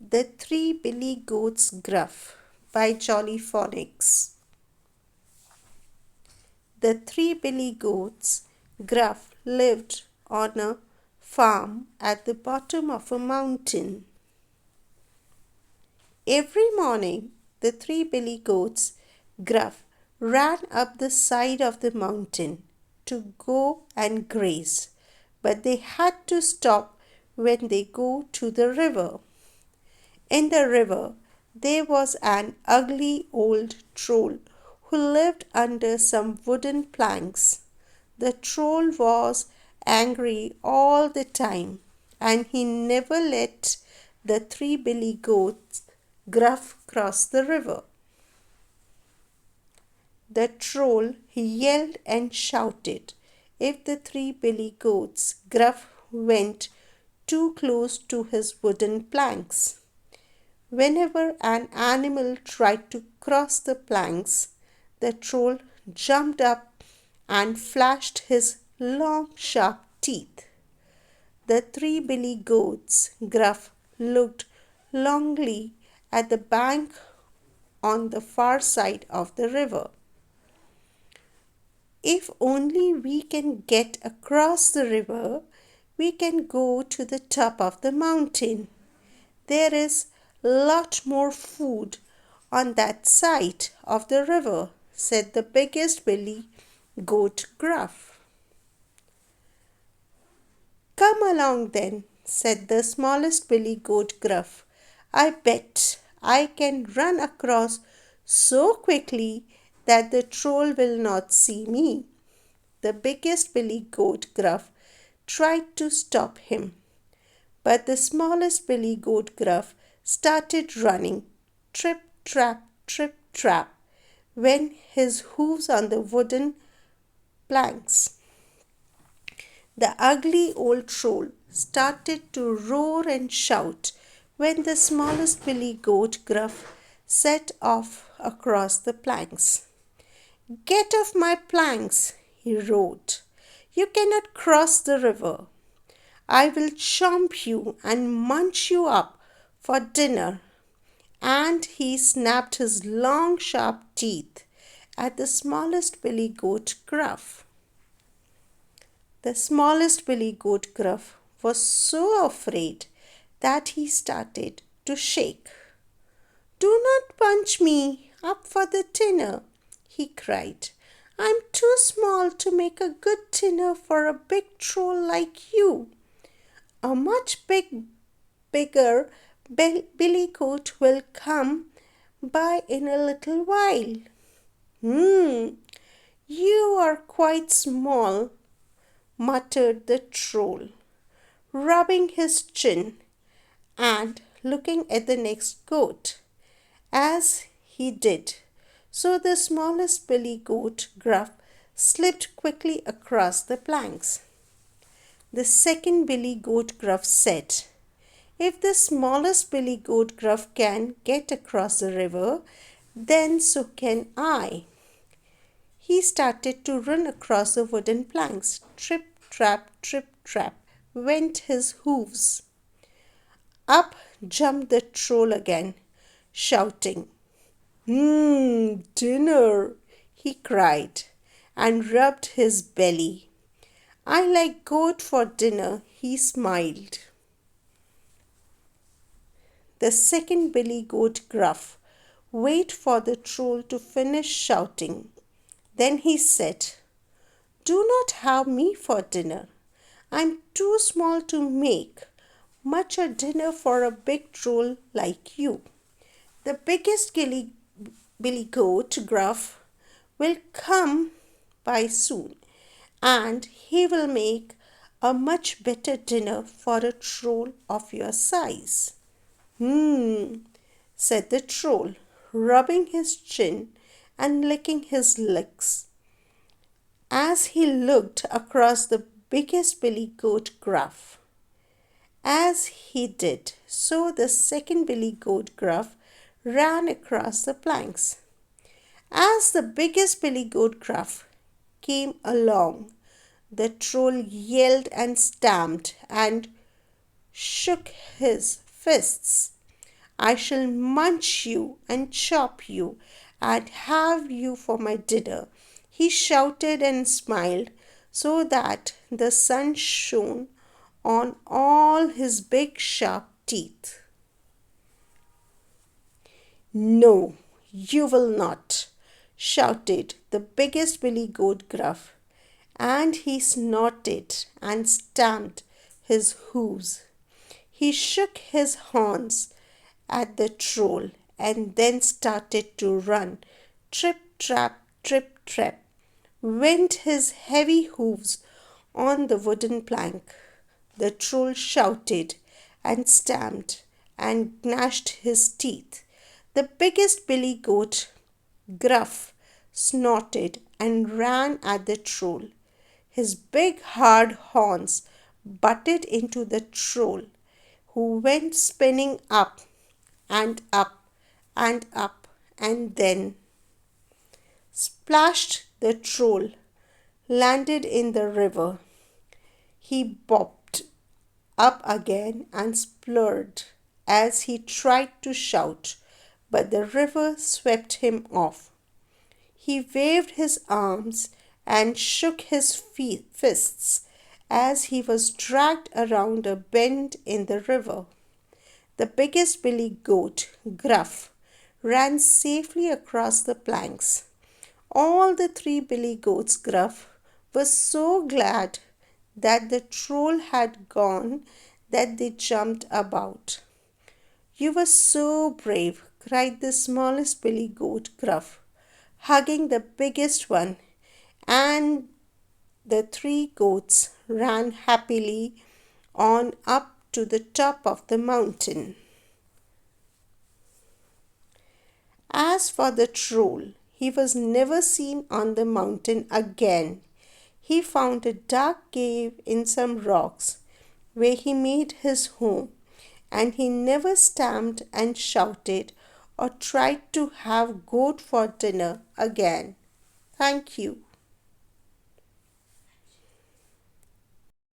The Three Billy Goats Gruff by Jolly Phonics. The three billy goats, Gruff, lived on a farm at the bottom of a mountain. Every morning, the three billy goats, Gruff, ran up the side of the mountain to go and graze, but they had to stop when they go to the river. In the river, there was an ugly old troll who lived under some wooden planks. The troll was angry all the time, and he never let the three billy goats Gruff cross the river. The troll yelled and shouted if the three billy goats Gruff went too close to his wooden planks. Whenever an animal tried to cross the planks, the troll jumped up and flashed his long, sharp teeth. The three billy goats, Gruff, looked longingly at the bank on the far side of the river. If only we can get across the river, we can go to the top of the mountain. There is lot more food on that side of the river, said the biggest billy goat Gruff. Come along then, said the smallest billy goat Gruff. I bet I can run across so quickly that the troll will not see me. The biggest billy goat Gruff tried to stop him, but the smallest billy goat Gruff started running, trip, trap, when his hoofs on the wooden planks. The ugly old troll started to roar and shout when the smallest billy goat Gruff set off across the planks. Get off my planks, he roared. You cannot cross the river. I will chomp you and munch you up for dinner. And he snapped his long, sharp teeth at the smallest billy goat Gruff. The smallest billy goat Gruff was so afraid that he started to shake. Do not punch me up for the dinner, he cried. I'm too small to make a good dinner for a big troll like you. A much bigger billy goat will come by in a little while. You are quite small, muttered the troll, rubbing his chin and looking at the next goat. As he did so, the smallest billy goat Gruff slipped quickly across the planks. The second billy goat Gruff said, if the smallest billy goat Gruff can get across the river, then so can I. He started to run across the wooden planks. Trip, trap, went his hoofs. Up jumped the troll again, shouting, dinner, he cried, and rubbed his belly. I like goat for dinner, he smiled. The second billy goat Gruff waited for the troll to finish shouting. Then he said, do not have me for dinner. I'm too small to make much a dinner for a big troll like you. The biggest billy goat Gruff will come by soon, and he will make a much better dinner for a troll of your size. Said the troll, rubbing his chin and licking his lips, as he looked across the biggest billy goat Gruff. As he did so, the second billy goat Gruff ran across the planks. As the biggest billy goat Gruff came along, the troll yelled and stamped and shook his fists. I shall munch you and chop you and have you for my dinner. He shouted and smiled so that the sun shone on all his big sharp teeth. No, you will not, shouted the biggest billy goat Gruff, and he snorted and stamped his hooves. He shook his horns at the troll and then started to run. Trip, trap, went his heavy hoofs on the wooden plank. The troll shouted and stamped and gnashed his teeth. The biggest billy goat, Gruff, snorted and ran at the troll. His big hard horns butted into the troll, who went spinning up and up and up, and then splashed. The troll landed in the river. He bobbed up again and spluttered as he tried to shout, but the river swept him off. He waved his arms and shook his fists as he was dragged around a bend in the river. The biggest billy goat, Gruff, ran safely across the planks. All the three billy goats, Gruff, were so glad that the troll had gone that they jumped about. You were so brave, cried the smallest billy goat, Gruff, hugging the biggest one, and the three goats ran happily on up to the top of the mountain. As for the troll, he was never seen on the mountain again. He found a dark cave in some rocks where he made his home, and he never stamped and shouted or tried to have goat for dinner again. Thank you.